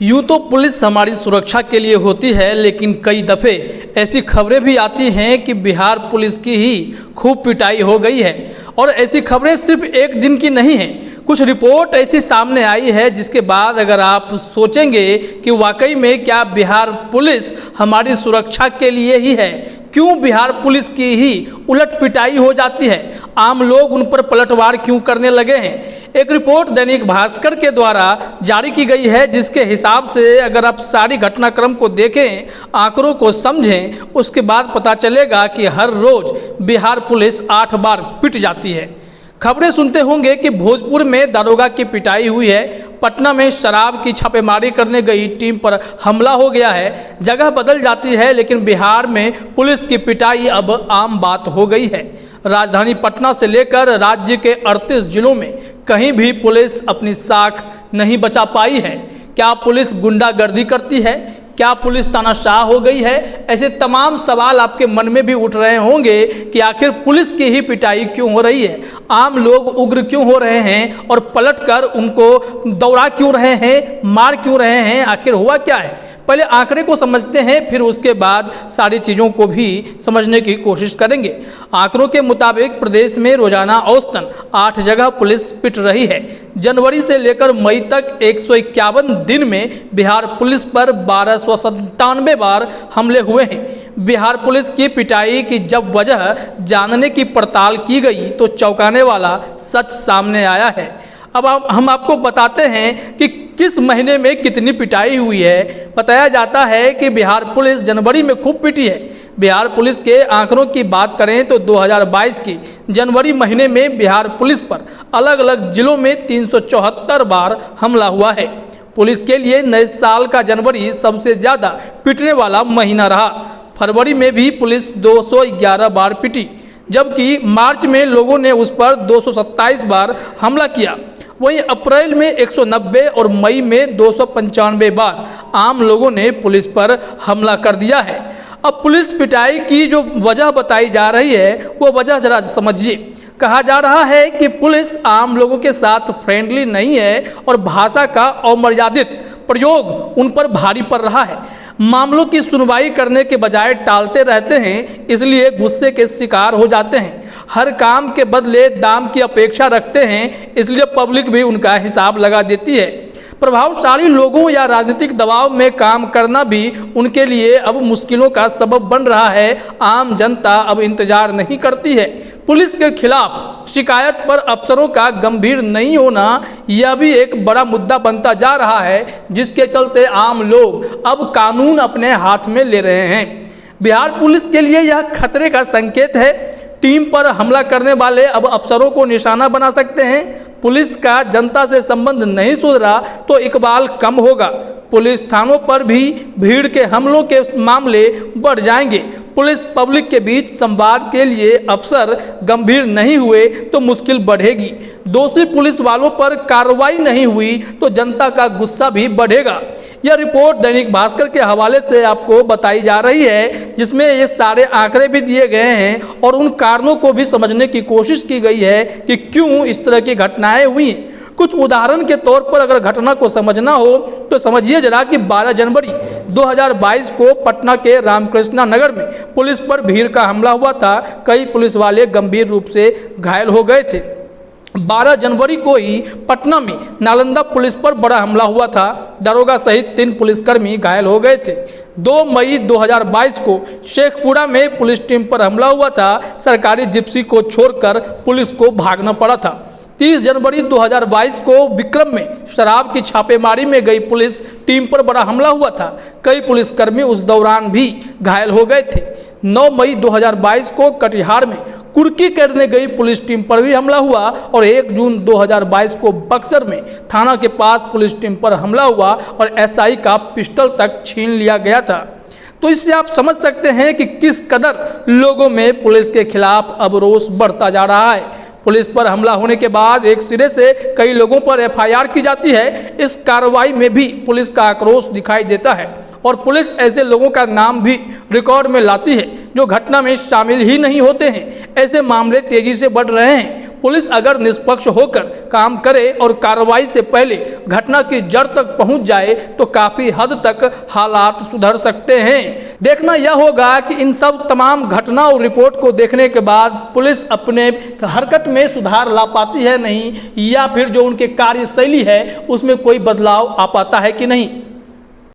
यूँ तो पुलिस हमारी सुरक्षा के लिए होती है, लेकिन कई दफ़े ऐसी खबरें भी आती हैं कि बिहार पुलिस की ही खूब पिटाई हो गई है। और ऐसी खबरें सिर्फ एक दिन की नहीं हैं। कुछ रिपोर्ट ऐसी सामने आई है जिसके बाद अगर आप सोचेंगे कि वाकई में क्या बिहार पुलिस हमारी सुरक्षा के लिए ही है, क्यों बिहार पुलिस की ही उलट पिटाई हो जाती है, आम लोग उन पर पलटवार क्यों करने लगे हैं। एक रिपोर्ट दैनिक भास्कर के द्वारा जारी की गई है, जिसके हिसाब से अगर आप सारी घटनाक्रम को देखें, आंकड़ों को समझें, उसके बाद पता चलेगा कि हर रोज बिहार पुलिस 8 बार पिट जाती है। खबरें सुनते होंगे कि भोजपुर में दारोगा की पिटाई हुई है, पटना में शराब की छापेमारी करने गई टीम पर हमला हो गया है। जगह बदल जाती है, लेकिन बिहार में पुलिस की पिटाई अब आम बात हो गई है। राजधानी पटना से लेकर राज्य के 38 जिलों में कहीं भी पुलिस अपनी साख नहीं बचा पाई है। क्या पुलिस गुंडागर्दी करती है? क्या पुलिस तानाशाह हो गई है? ऐसे तमाम सवाल आपके मन में भी उठ रहे होंगे कि आखिर पुलिस की ही पिटाई क्यों हो रही है, आम लोग उग्र क्यों हो रहे हैं और पलटकर उनको दौड़ा क्यों रहे हैं, मार क्यों रहे हैं, आखिर हुआ क्या है। पहले आंकड़े को समझते हैं, फिर उसके बाद सारी चीज़ों को भी समझने की कोशिश करेंगे। आंकड़ों के मुताबिक प्रदेश में रोजाना औसतन 8 जगह पुलिस पिट रही है। जनवरी से लेकर मई तक 151 दिन में बिहार पुलिस पर 1297 बार हमले हुए हैं। बिहार पुलिस की पिटाई की जब वजह जानने की पड़ताल की गई तो चौंकाने वाला सच सामने आया है। अब हम आपको बताते हैं कि किस महीने में कितनी पिटाई हुई है। बताया जाता है कि बिहार पुलिस जनवरी में खूब पिटी है। बिहार पुलिस के आंकड़ों की बात करें तो 2022 की जनवरी महीने में बिहार पुलिस पर अलग अलग जिलों में 374 बार हमला हुआ है। पुलिस के लिए नए साल का जनवरी सबसे ज़्यादा पिटने वाला महीना रहा। फरवरी में भी पुलिस 211 बार पिटी, जबकि मार्च में लोगों ने उस पर 227 बार हमला किया। वहीं अप्रैल में 190 और मई में 295 बार आम लोगों ने पुलिस पर हमला कर दिया है। अब पुलिस पिटाई की जो वजह बताई जा रही है वो वजह जरा समझिए। कहा जा रहा है कि पुलिस आम लोगों के साथ फ्रेंडली नहीं है और भाषा का अमर्यादित प्रयोग उन पर भारी पड़ रहा है। मामलों की सुनवाई करने के बजाय टालते रहते हैं, इसलिए गुस्से के शिकार हो जाते हैं। हर काम के बदले दाम की अपेक्षा रखते हैं, इसलिए पब्लिक भी उनका हिसाब लगा देती है। प्रभावशाली लोगों या राजनीतिक दबाव में काम करना भी उनके लिए अब मुश्किलों का सबब बन रहा है। आम जनता अब इंतजार नहीं करती है। पुलिस के खिलाफ शिकायत पर अफसरों का गंभीर नहीं होना, यह भी एक बड़ा मुद्दा बनता जा रहा है, जिसके चलते आम लोग अब कानून अपने हाथ में ले रहे हैं। बिहार पुलिस के लिए यह खतरे का संकेत है। टीम पर हमला करने वाले अब अफसरों को निशाना बना सकते हैं। पुलिस का जनता से संबंध नहीं सुधरा तो इकबाल कम होगा। पुलिस थानों पर भी भीड़ के हमलों के मामले बढ़ जाएंगे। पुलिस पब्लिक के बीच संवाद के लिए अफसर गंभीर नहीं हुए तो मुश्किल बढ़ेगी। दोषी पुलिस वालों पर कार्रवाई नहीं हुई तो जनता का गुस्सा भी बढ़ेगा। यह रिपोर्ट दैनिक भास्कर के हवाले से आपको बताई जा रही है, जिसमें ये सारे आंकड़े भी दिए गए हैं और उन कारणों को भी समझने की कोशिश की गई है कि क्यों इस तरह की घटनाएं हुई। कुछ उदाहरण के तौर पर अगर घटना को समझना हो तो समझिए जरा कि 12 जनवरी 2022 को पटना के रामकृष्णा नगर में पुलिस पर भीड़ का हमला हुआ था। कई पुलिस वाले गंभीर रूप से घायल हो गए थे। 12 जनवरी को ही पटना में नालंदा पुलिस पर बड़ा हमला हुआ था। दारोगा सहित 3 पुलिसकर्मी घायल हो गए थे। 2 मई 2022 को शेखपुरा में पुलिस टीम पर हमला हुआ था। सरकारी जिप्सी को छोड़कर पुलिस को भागना पड़ा था। 30 जनवरी 2022 को विक्रम में शराब की छापेमारी में गई पुलिस टीम पर बड़ा हमला हुआ था। कई पुलिसकर्मी उस दौरान भी घायल हो गए थे। 9 मई 2022 को कटिहार में कुर्की करने गई पुलिस टीम पर भी हमला हुआ और 1 जून 2022 को बक्सर में थाना के पास पुलिस टीम पर हमला हुआ और एसआई का पिस्टल तक छीन लिया गया था। तो इससे आप समझ सकते हैं कि किस कदर लोगों में पुलिस के खिलाफ अब रोष बढ़ता जा रहा है। पुलिस पर हमला होने के बाद एक सिरे से कई लोगों पर एफआईआर की जाती है। इस कार्रवाई में भी पुलिस का आक्रोश दिखाई देता है और पुलिस ऐसे लोगों का नाम भी रिकॉर्ड में लाती है जो घटना में शामिल ही नहीं होते हैं। ऐसे मामले तेजी से बढ़ रहे हैं। पुलिस अगर निष्पक्ष होकर काम करे और कार्रवाई से पहले घटना की जड़ तक पहुंच जाए तो काफी हद तक हालात सुधर सकते हैं। देखना यह होगा कि इन सब तमाम घटना और रिपोर्ट को देखने के बाद पुलिस अपने हरकत में सुधार ला पाती है नहीं, या फिर जो उनके कार्यशैली है उसमें कोई बदलाव आ पाता है कि नहीं।